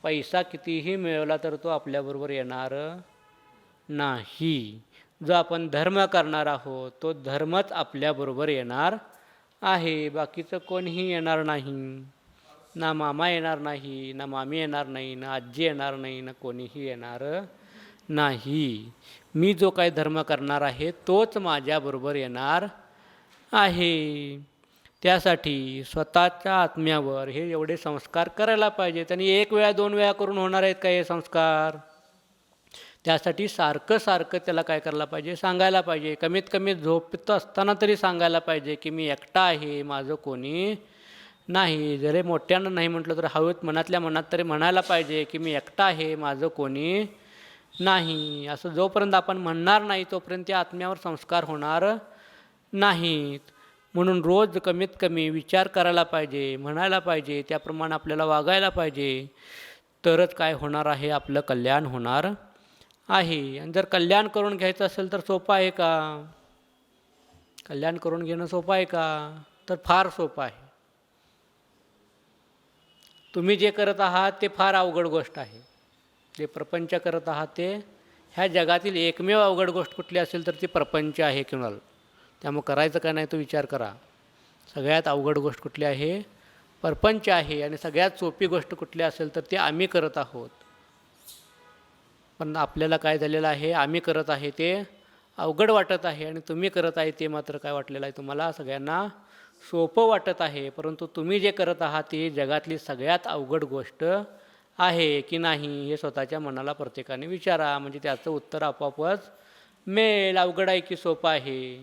पैसा कितीही मिळवला तर तो आपल्याबरोबर येणार नाही. जो आपण धर्म करणार आहोत तो धर्मच आपल्याबरोबर येणार आहे. बाकीचं कोणीही येणार नाही. ना मामा येणार नाही, ना मामी येणार नाही, ना आजी येणार नाही, ना कोणीही येणार नाही. मी जो काही धर्म करणार आहे तोच माझ्याबरोबर येणार आहे. त्यासाठी स्वतःच्या आत्म्यावर हे एवढे संस्कार करायला पाहिजेत. आणि 1 वेळा 2 वेळा करून होणार आहेत का हे संस्कार? त्यासाठी सारखं सारखं त्याला काय करायला पाहिजे? सांगायला पाहिजे. कमीत कमी झोपत असताना तरी सांगायला पाहिजे की मी एकटा आहे, माझं कोणी नाही. जरी मोठ्यानं नाही म्हटलं तर हळूच मनातल्या मनात तरी म्हणायला पाहिजे की मी एकटा आहे, माझं कोणी नाही. असं जोपर्यंत आपण म्हणणार नाही तोपर्यंत त्या आत्म्यावर संस्कार होणार नाहीत. म्हणून रोज कमीत कमी विचार करायला पाहिजे, म्हणायला पाहिजे, त्याप्रमाणे आपल्याला वागायला पाहिजे. तरच काय होणार आहे, आपलं कल्याण होणार आहे. आणि जर कल्याण करून घ्यायचं असेल तर सोपं आहे का? कल्याण करून घेणं सोपं आहे का? तर फार सोपं आहे. तुम्ही जे करत आहात ते फार अवघड गोष्ट आहे. जे प्रपंच करत आहात ते ह्या जगातील एकमेव अवघड गोष्ट कुठली असेल तर ती प्रपंच आहे कुणाला. त्यामुळे करायचं का नाही तो विचार करा. सगळ्यात अवघड गोष्ट कुठली आहे? प्रपंच आहे. आणि सगळ्यात सोपी गोष्ट कुठली असेल तर ती आम्ही करत आहोत. पण आपल्याला काय झालेलं आहे, आम्ही करत आहे ते अवघड वाटत आहे आणि तुम्ही करत आहे ते मात्र काय वाटलेलं आहे तुम्हाला सगळ्यांना सोपं वाटत आहे. परंतु तुम्ही जे करत आहात ती जगातली सगळ्यात अवघड गोष्ट आहे की नाही हे स्वतःच्या मनाला प्रत्येकाने विचारा. म्हणजे त्याचं उत्तर आपोआपच मिळेल. अवघड आहे की सोपं आहे.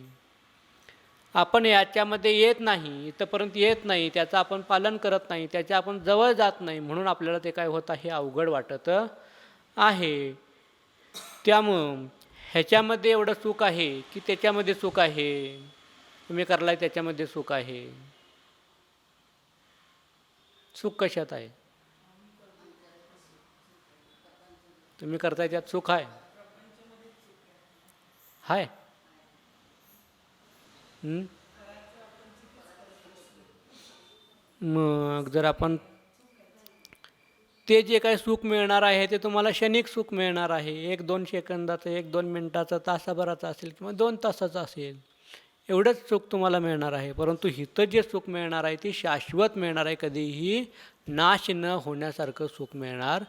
आपण याच्यामध्ये येत नाही, इथंपर्यंत येत नाही, त्याचं आपण पालन करत नाही, त्याच्या आपण जवळ जात नाही, म्हणून आपल्याला ते काय होत आहे, अवघड वाटत आहे. त्यामुळं ह्याच्यामध्ये एवढं सुख आहे की त्याच्यामध्ये सुख आहे. तुम्ही करलाय त्याच्यामध्ये सुख आहे. सुख कशात आहे? तुम्ही करताय त्यात सुख आहे? हाय? मग जर आपण ते जे काही सुख मिळणार आहे ते तुम्हाला क्षणिक सुख मिळणार आहे. 1-2 सेकंदाचं, 1-2 मिनटाचं, तासाभराचं असेल किंवा 2 तासाचं असेल, एवढंच सुख तुम्हाला मिळणार आहे. परंतु इथं जे सुख मिळणार आहे ते शाश्वत मिळणार आहे. कधीही नाश न होण्यासारखं सुख मिळणार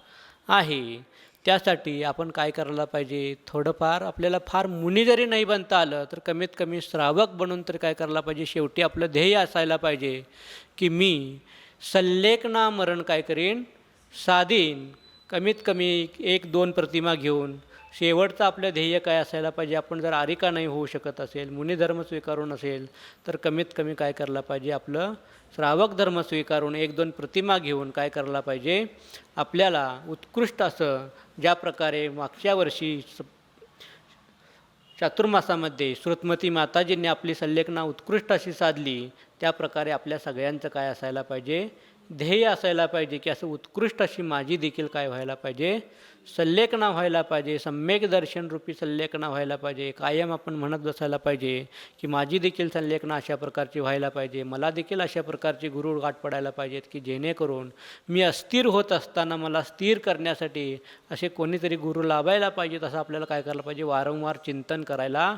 आहे. त्यासाठी आपण काय करायला पाहिजे, थोडंफार आपल्याला फार मुनी जरी नाही बनता आलं तर कमीत कमी श्रावक बनून तर काय करायला पाहिजे, शेवटी आपलं ध्येय असायला पाहिजे की मी सल्लेखना मरण काय करीन साधीन. कमीत कमी 1-2 प्रतिमा घेऊन शेवटचं आपलं ध्येय काय असायला पाहिजे. आपण जर आरिका नाही होऊ शकत असेल, मुनिधर्म स्वीकारून असेल तर कमीत कमी काय करायला पाहिजे, आपलं श्रावक धर्म स्वीकारून 1-2 प्रतिमा घेऊन काय करायला पाहिजे, आपल्याला उत्कृष्ट असं ज्या प्रकारे मागच्या वर्षी चातुर्मासामध्ये श्रुतमती माताजींनी आपली सल्लेखना उत्कृष्ट अशी साधली, त्या प्रकारे आपल्या सगळ्यांचं काय असायला पाहिजे, ध्येय असायला पाहिजे की असं उत्कृष्ट अशी माझी देखील काय व्हायला पाहिजे, सल्लेखना व्हायला पाहिजे. सम्यक दर्शनरूपी सल्लेखना व्हायला पाहिजे. कायम आपण म्हणत बसायला पाहिजे की माझी देखील सल्लेखना अशा प्रकारची व्हायला पाहिजे. मला देखील अशा प्रकारचे गुरु गाठ पडायला पाहिजेत की जेणेकरून मी अस्थिर होत असताना मला स्थिर करण्यासाठी असे कोणीतरी गुरु लाभायला पाहिजेत. असं आपल्याला काय करायला पाहिजे, वारंवार चिंतन करायला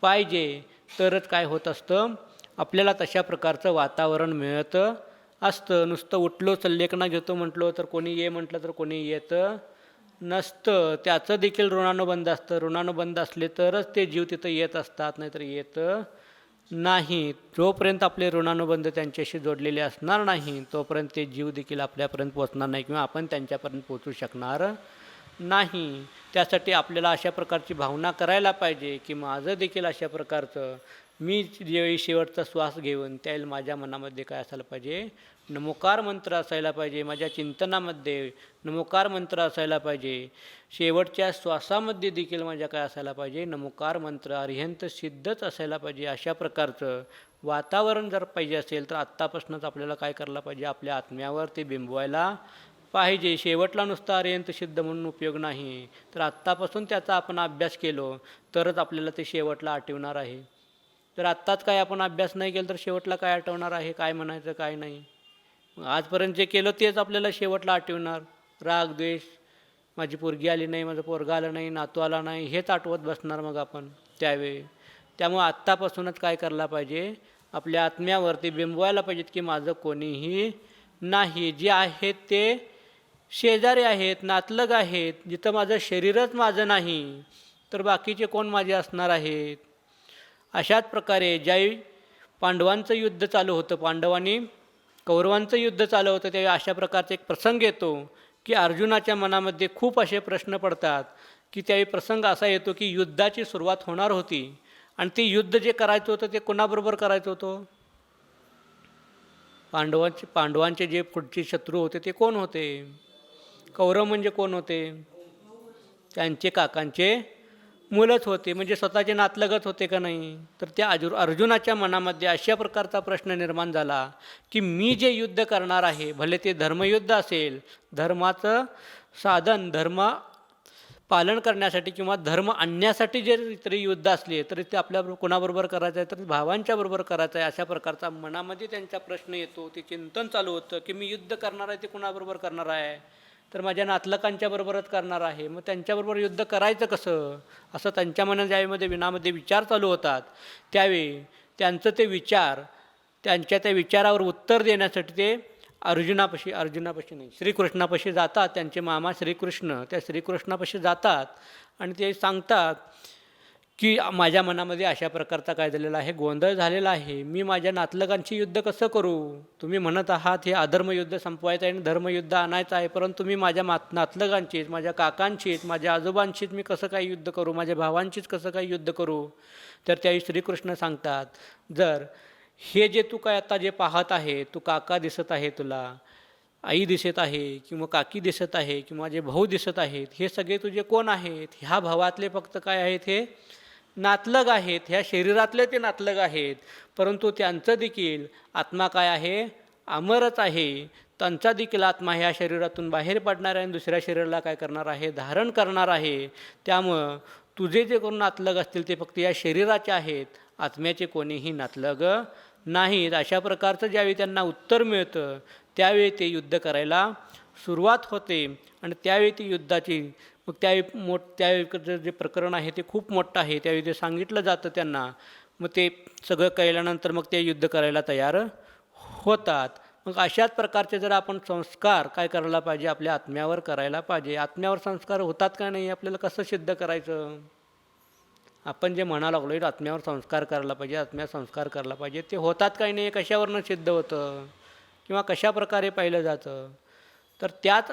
पाहिजे. तरच काय होत असतं, आपल्याला तशा प्रकारचं वातावरण मिळतं असतं. नुसतं उठलो सल्लेखना घेतो म्हटलो तर कोणी ये म्हटलं तर कोणी येतं नसतं. त्याचं देखील ऋणानुबंध असतं. ऋणानुबंध असले तरच ते जीव तिथं येत असतात, नाहीतर येतं नाही. जोपर्यंत आपले ऋणानुबंध त्यांच्याशी जोडलेले असणार नाही तोपर्यंत ते जीव देखील आपल्यापर्यंत पोचणार नाही किंवा आपण त्यांच्यापर्यंत पोचू शकणार नाही. त्यासाठी आपल्याला अशा प्रकारची भावना करायला पाहिजे की माझं देखील अशा प्रकारचं, मी ज्यावेळी शेवटचा श्वास घेऊन त्यावेळी माझ्या मनामध्ये काय असायला पाहिजे, नमोकार मंत्र असायला पाहिजे. माझ्या चिंतनामध्ये नमोकार मंत्र असायला पाहिजे. शेवटच्या श्वासामध्ये देखील माझ्या काय असायला पाहिजे, नमोकार मंत्र अरिहंत सिद्धच असायला पाहिजे. अशा प्रकारचं वातावरण जर पाहिजे असेल तर आत्तापासूनच आपल्याला काय करायला पाहिजे, आपल्या आत्म्यावर ते बिंबवायला पाहिजे. शेवटला नुसता अरिहंत सिद्ध म्हणून उपयोग नाही, तर आत्तापासून त्याचा आपण अभ्यास केलो तरच आपल्याला ते शेवटला आठवणार आहे. तर आत्ताच काय आपण अभ्यास नाही केला तर शेवटला काय आठवणार आहे, काय म्हणायचं काय नाही. आजपर्यंत जे केलं तेच आपल्याला शेवटला आठवणार. राग द्वेष, माझी पोरगी आली नाही, माझं पोरगा आलं नाही, नातू आला नाही, हेच आठवत बसणार मग आपण त्यावेळी. त्यामुळे आत्तापासूनच काय करायला पाहिजे, आपल्या आत्म्यावरती बिंबवायला पाहिजेत की माझं कोणीही नाही. जे आहेत ते शेजारी आहेत, नातलग आहेत. जिथं माझं शरीरच माझं नाही तर बाकीचे कोण माझे असणार आहेत. अशाच प्रकारे ज्यावेळी पांडवांचं युद्ध चालू होतं, पांडवांनी कौरवांचं युद्ध चालू होतं, त्यावेळी अशा प्रकारचा एक प्रसंग येतो की अर्जुनाच्या मनामध्ये खूप असे प्रश्न पडतात की त्यावेळी प्रसंग असा येतो की युद्धाची सुरुवात होणार होती आणि ते युद्ध जे करायचं होतं ते कोणाबरोबर करायचं होतं, पांडवांचे जे पुढचे शत्रू होते ते कोण होते, कौरव म्हणजे कोण होते, त्यांचे काकांचे मुलंच होते, म्हणजे स्वतःचे नातलगच होते का नाही? तर त्या अर्जुनाच्या मनामध्ये अशा प्रकारचा प्रश्न निर्माण झाला की मी जे युद्ध करणार आहे, भले ते धर्मयुद्ध असेल, धर्माचं साधन धर्म पालन करण्यासाठी किंवा धर्म आणण्यासाठी जरी तरी युद्ध असले तरी ते आपल्या कोणाबरोबर करायचं आहे, तर भावांच्या बरोबर करायचं आहे, अशा प्रकारचा मनामध्ये त्यांचा प्रश्न येतो. ते चिंतन चालू होतं की मी युद्ध करणार आहे ते कोणाबरोबर करणार आहे, तर माझ्या नातलकांच्या बरोबरच करणार आहे, मग त्यांच्याबरोबर युद्ध करायचं कसं, असं त्यांच्या ज्यावेळीमध्ये विनामध्ये विचार चालू होतात. त्यावेळी त्यांचं ते विचार, त्यांच्या त्या विचारावर उत्तर देण्यासाठी ते अर्जुनापाशी नाही, श्रीकृष्णापाशी जातात. त्यांचे मामा श्रीकृष्ण त्या श्रीकृष्णापाशी जातात आणि ते सांगतात की माझ्या मनामध्ये अशा प्रकारचा काय झालेला आहे, गोंधळ झालेला आहे, मी माझ्या नातलगांशी युद्ध कसं करू? तुम्ही म्हणत आहात हे अधर्मयुद्ध संपवायचं आहे आणि धर्मयुद्ध आणायचं आहे, परंतु मी माझ्या नातलगांचीच, माझ्या काकांचीच, माझ्या आजोबांचीच मी कसं काय युद्ध करू, माझ्या भावांचीच कसं काय युद्ध करू? तर त्यावेळी श्रीकृष्ण सांगतात, जर हे जे तू काय आता जे पाहत आहे, तू काका दिसत आहे, तुला आई दिसत आहे किंवा काकी दिसत आहे किंवा जे भाऊ दिसत आहेत, हे सगळे तुझे कोण आहेत? ह्या भावातले फक्त काय आहेत, हे नातलग आहेत, ह्या शरीरातले ते नातलग आहेत, परंतु त्यांचं देखील आत्मा काय आहे, अमरच आहे. त्यांचा देखील आत्मा ह्या शरीरातून बाहेर पडणार आहे आणि दुसऱ्या शरीराला काय करणार आहे, धारण करणार आहे. त्यामुळं तुझे जे कोण नातलग असतील ते फक्त या शरीराचे आहेत, आत्म्याचे कोणीही नातलग नाहीत. अशा प्रकारचं ज्यावेळी त्यांना उत्तर मिळतं त्यावेळी ते युद्ध करायला सुरुवात होते आणि त्यावेळी ती युद्धाची मग त्यावेळी जे प्रकरण आहे ते खूप मोठं आहे. त्यावेळी ते सांगितलं जातं त्यांना. मग ते सगळं कळल्यानंतर मग ते युद्ध करायला तयार होतात. मग अशाच प्रकारचे जर आपण संस्कार काय करायला पाहिजे, आपल्या आत्म्यावर करायला पाहिजे. आत्म्यावर संस्कार होतात का नाही आपल्याला कसं सिद्ध करायचं? आपण जे म्हणा लागलो आत्म्यावर संस्कार करायला पाहिजे, आत्म्यावर संस्कार करायला पाहिजे, ते होतात काही नाही, कशावरनं सिद्ध होतं किंवा कशा प्रकारे पाहिलं जातं? तर त्याच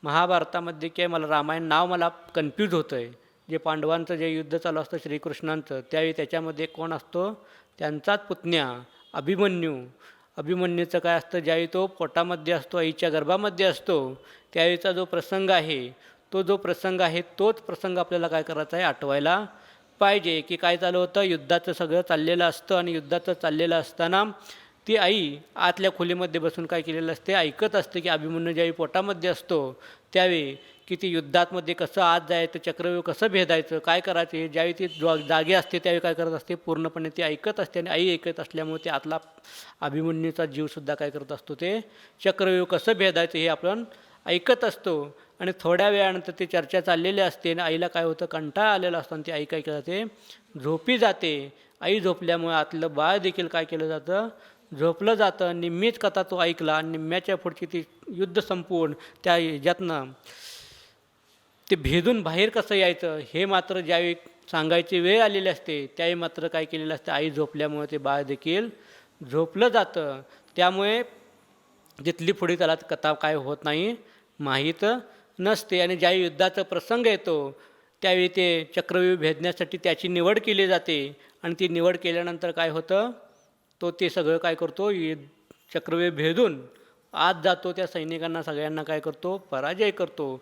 महाभारतामध्ये किंवा मला रामायण नाव मला कन्फ्यूज होतं आहे, जे पांडवांचं जे युद्ध चालू असतं श्रीकृष्णांचं, त्यावेळी त्याच्यामध्ये कोण असतो, त्यांचाच पुतण्या अभिमन्यूचं काय असतं, ज्यावेळी तो पोटामध्ये असतो, आईच्या गर्भामध्ये असतो, त्यावेळीचा जो प्रसंग आहे, तोच प्रसंग आपल्याला काय करायचा आहे, आठवायला पाहिजे. की काय चालू होतं, युद्धाचं सगळं चाललेलं असतं आणि युद्धाचं चाललेलं असताना ती आई आतल्या खोलीमध्ये बसून काय केलेलं असते, ऐकत असते की अभिमन्यू ज्यावेळी पोटामध्ये असतो त्यावेळी की ती युद्धामध्ये कसं आत जायचं, चक्रव्यूह कसं भेदायचं, काय करायचं, हे ज्यावेळी ती जागे असते त्यावेळी काय करत असते, पूर्णपणे ती ऐकत असते. आणि आई ऐकत असल्यामुळे ते आतला अभिमन्यूचा जीवसुद्धा काय करत असतो, ते चक्रव्यूह कसं भेदायचं हे आपण ऐकत असतो. आणि थोड्या वेळानंतर ती चर्चा चाललेली असते आणि आईला काय होतं, कंटाळा आलेला असतो आणि ती आई काय जाते, झोपी जाते. आई झोपल्यामुळे आतलं बाळ देखील काय केलं जातं, झोपलं जातं. निम्मीच कथा तो ऐकला आणि निम्म्याच्या पुढची ती युद्ध संपवून त्या ह्याच्यातनं ते भेदून बाहेर कसं यायचं हे मात्र ज्यावेळी सांगायची वेळ आलेली असते त्यावेळी मात्र काय केलेलं असतं, आई झोपल्यामुळे ते बाळ देखील झोपलं जातं. त्यामुळे जिथली पुढे त्याला कथा काय होत नाही, माहीत नसते. आणि ज्यावेळी युद्धाचा प्रसंग येतो त्यावेळी ते चक्रव्यूह भेदण्यासाठी त्याची निवड केली जाते आणि ती निवड केल्यानंतर काय होतं, तो ते सगळं काय करतो, चक्रव्यूह भेदून आत जातो, त्या सैनिकांना सगळ्यांना काय करतो, पराजय करतो.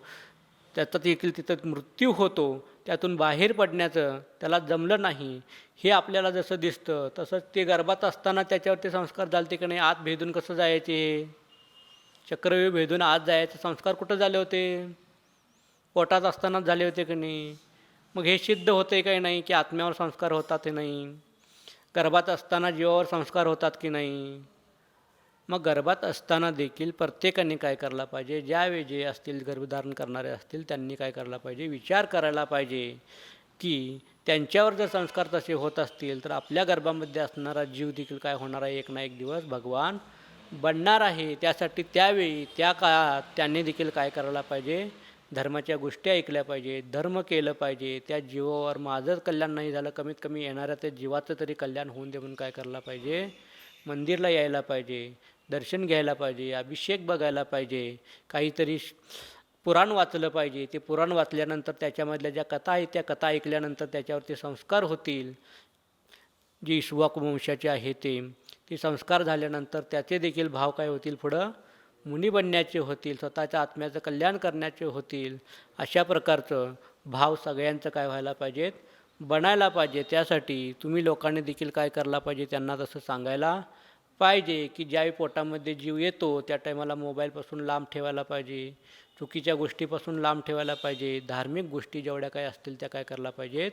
त्याचा देखील तिथं मृत्यू होतो. त्यातून बाहेर पडण्याचं त्याला जमलं नाही. हे आपल्याला जसं दिसतं तसंच ते गर्भात असताना त्याच्यावरती संस्कार झालते की नाही, आत भेदून कसं जायचे, चक्रव्यूह भेदून आत जायचे संस्कार कुठं झाले होते, पोटात असतानाच झाले होते की नाही. मग हे सिद्ध होते काही नाही की आत्म्यावर संस्कार होतात की नाही, गर्भात असताना जीवावर संस्कार होतात की नाही. मग गर्भात असताना देखील प्रत्येकाने काय करायला पाहिजे, ज्यावेळी जे असतील गर्भधारण करणारे असतील त्यांनी काय करायला पाहिजे, विचार करायला पाहिजे की त्यांच्यावर जर संस्कार तसे होत असतील तर आपल्या गर्भामध्ये असणारा जीव देखील काय होणार आहे, एक ना एक दिवस भगवान बनणार आहे. त्यासाठी त्यावेळी त्या काळात त्यांनी देखील काय करायला पाहिजे, धर्माच्या गोष्टी ऐकल्या पाहिजे, धर्म केलं पाहिजे. त्या जीवावर माझं कल्याण नाही झालं, कमीत कमी येणाऱ्या त्या जीवाचं तरी कल्याण होऊन दे म्हणून काय करायला पाहिजे, मंदिरला यायला पाहिजे, दर्शन घ्यायला पाहिजे, अभिषेक बघायला पाहिजे, काहीतरी पुराण वाचलं पाहिजे. ते पुराण वाचल्यानंतर त्याच्यामधल्या ज्या कथा आहेत त्या कथा ऐकल्यानंतर त्याच्यावरती संस्कार होतील, जे इक्ष्वाकू वंशाचे आहे ते संस्कार झाल्यानंतर त्याचे देखील भाव काय होतील, पुढं मुनी बनण्याचे होतील, स्वतःच्या आत्म्याचं कल्याण करण्याचे होतील. अशा प्रकारचं भाव सगळ्यांचं काय व्हायला पाहिजेत, बनायला पाहिजे. त्यासाठी तुम्ही लोकांनी देखील काय करायला पाहिजे, त्यांना तसं सांगायला पाहिजे की ज्यावेळी पोटामध्ये जीव येतो त्या टायमाला मोबाईलपासून लांब ठेवायला पाहिजे, चुकीच्या गोष्टीपासून लांब ठेवायला पाहिजे, धार्मिक गोष्टी जेवढ्या काय असतील त्या काय करायला पाहिजेत,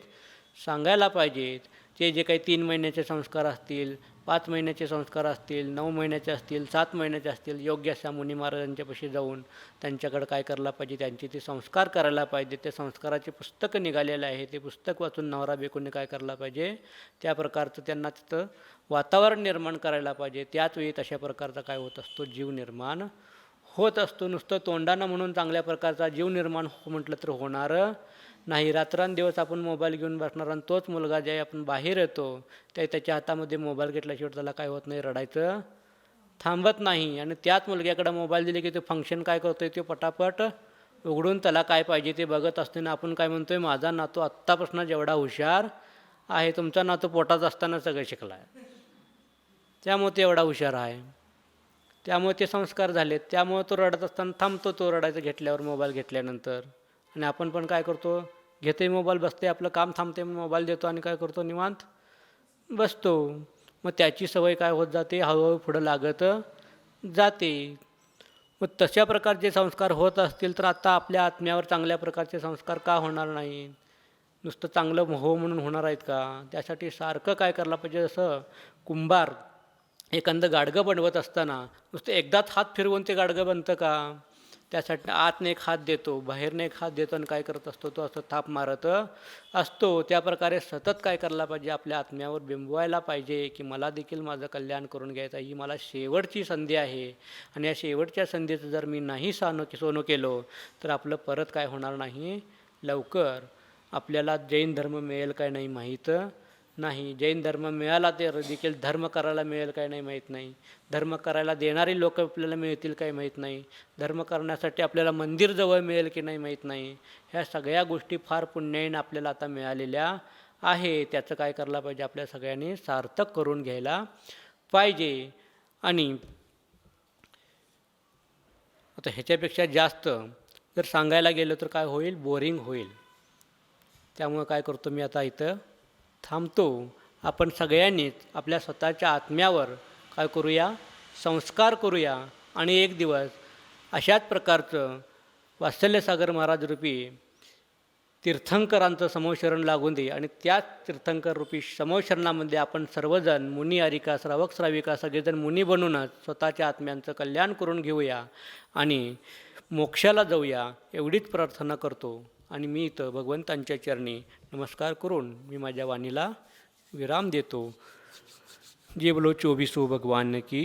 सांगायला पाहिजेत. ते जे काही 3 महिन्याचे संस्कार असतील, 5 महिन्याचे संस्कार असतील, 9 महिन्याचे असतील, 7 महिन्याचे असतील, योग्य अशा मुनी महाराजांच्यापाशी जाऊन त्यांच्याकडं काय करायला पाहिजे, त्यांचे ते संस्कार करायला पाहिजे. ते संस्काराचे पुस्तकं निघालेलं आहे, ते पुस्तक वाचून नवरा बायकोने काय करायला पाहिजे, त्या प्रकारचं त्यांना तिथं वातावरण निर्माण करायला पाहिजे. त्याच वेळी तशा प्रकारचा काय होत असतो, जीव निर्माण होत असतो. नुसतं तोंडानं म्हणून चांगल्या प्रकारचा जीव निर्माण म्हटलं तर होणारं नाही. रात्रंदिवस आपण मोबाईल घेऊन बसणार आणि तोच मुलगा ज्यावेळी आपण बाहेर येतो त्याच्या हातामध्ये मोबाईल घेतल्याशिवाय त्याला काय होत नाही, रडायचं थांबत नाही. आणि त्याच मुलग्याकडे मोबाईल दिले की ते फंक्शन काय करतोय, ते पटापट उघडून त्याला काय पाहिजे ते बघत असते. ना आपण काय म्हणतोय, माझा नातू आत्तापासून जेवढा हुशार आहे, तुमचा नातू पोटात असताना सगळं शिकला आहे, त्यामुळे ते एवढा हुशार आहे, त्यामुळे ते संस्कार झालेत. त्यामुळे तो रडत असताना थांबतो, तो रडायचं घेतल्यावर, मोबाईल घेतल्यानंतर. आणि आपण पण काय करतो, घेते मोबाईल, बसते, आपलं काम थांबते, मोबाईल देतो आणि काय करतो, निवांत बसतो. मग त्याची सवय काय होत जाते, हळूहळू पुढं लागत जाते. मग तशा प्रकारचे संस्कार होत असतील तर आता आपल्या आत्म्यावर चांगल्या प्रकारचे संस्कार का होणार नाहीत, नुसतं चांगलं हो म्हणून होणार आहेत का? त्यासाठी सारखं काय करायला पाहिजे, जसं कुंभार एखादं गाडगं बनवत असताना नुसतं एकदाच हात फिरवून ते गाडगं बनतं का? त्यासाठी आतने एक हात देतो, बाहेरने एक हात देतो आणि काय करत असतो, तो असं थाप मारत असतो. त्याप्रकारे सतत काय करायला पाहिजे, आपल्या आत्म्यावर बिंबवायला पाहिजे की मला देखील माझं कल्याण करून घ्यायचं, ही मला शेवटची संधी आहे. आणि या शेवटच्या संधीचं जर मी नाही सोनं केलो तर आपलं परत काय होणार नाही, लवकर आपल्याला जैन धर्म मिळेल काय नाही माहीत नाही. जैन धर्म मिळाला ते देखील धर्म करायला मिळेल काय नाही माहीत नाही. धर्म करायला देणारी लोक आपल्याला मिळतील काय माहीत नाही. धर्म करण्यासाठी आपल्याला मंदिर जवळ मिळेल की नाही माहीत नाही. ह्या सगळ्या गोष्टी फार पुण्याने आपल्याला आता मिळालेल्या आहे. त्याचं काय करायला पाहिजे, आपल्या सगळ्यांनी सार्थक करून घ्यायला पाहिजे. आणि आता ह्याच्यापेक्षा जास्त जर सांगायला गेलं तर काय होईल, बोरिंग होईल. त्यामुळं काय करतो मी आता इथं थांबतो. आपण सगळ्यांनीच आपल्या स्वतःच्या आत्म्यावर काय करूया, संस्कार करूया. आणि एक दिवस अशाच प्रकारचं वात्सल्यसागर महाराज रूपी तीर्थंकरांचं समोशरण लागून दे. आणि त्याच तीर्थंकर रूपी समोशरणामध्ये आपण सर्वजण मुनी आरिका, श्रावक श्राविका सगळेजण मुनी बनूनच स्वतःच्या आत्म्यांचं कल्याण करून घेऊया आणि मोक्षाला जाऊया, एवढीच प्रार्थना करतो. आणि मी इथं भगवंतांच्या चरणी नमस्कार करून मी माझ्या वाणीला विराम देतो. जे बोलो 24 भगवान की